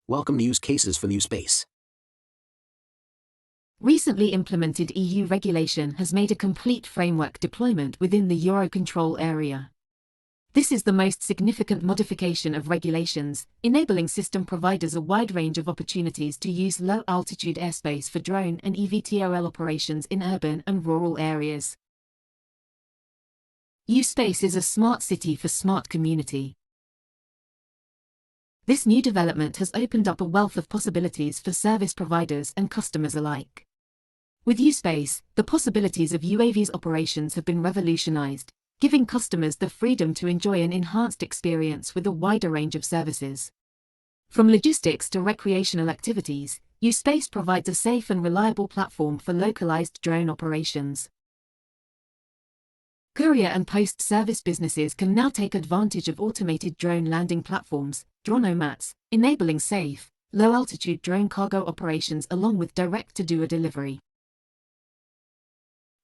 Welcome to Use Cases for uspace. Recently implemented EU regulation has made a complete framework deployment within the Eurocontrol area. This is the most significant modification of regulations, enabling system providers a wide range of opportunities to use low-altitude airspace for drone and eVTOL operations in urban and rural areas. uspace is a smart city for smart community. This new development has opened up a wealth of possibilities for service providers and customers alike. With uspace, the possibilities of UAV's operations have been revolutionized, giving customers the freedom to enjoy an enhanced experience with a wider range of services. From logistics to recreational activities, uspace provides a safe and reliable platform for localized drone operations. Courier and post-service businesses can now take advantage of automated drone landing platforms, dronomats, enabling safe, low-altitude drone cargo operations along with direct-to-doer delivery.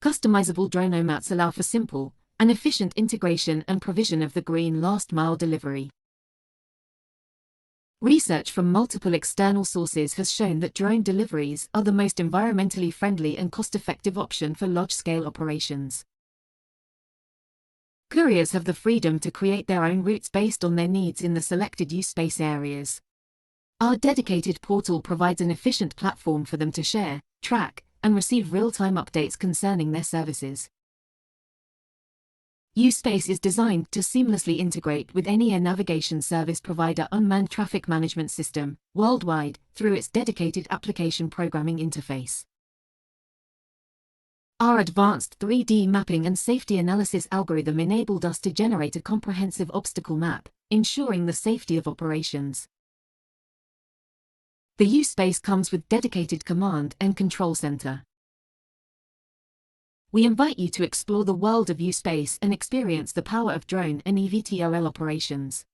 Customizable dronomats allow for simple and efficient integration and provision of the green last-mile delivery. Research from multiple external sources has shown that drone deliveries are the most environmentally friendly and cost-effective option for large-scale operations. Couriers have the freedom to create their own routes based on their needs in the selected uspace areas. Our dedicated portal provides an efficient platform for them to share, track, and receive real-time updates concerning their services. uspace is designed to seamlessly integrate with any air navigation service provider unmanned traffic management system worldwide through its dedicated application programming interface. Our advanced 3D mapping and safety analysis algorithm enabled us to generate a comprehensive obstacle map, ensuring the safety of operations. The uspace comes with dedicated command and control center. We invite you to explore the world of uspace and experience the power of drone and eVTOL operations.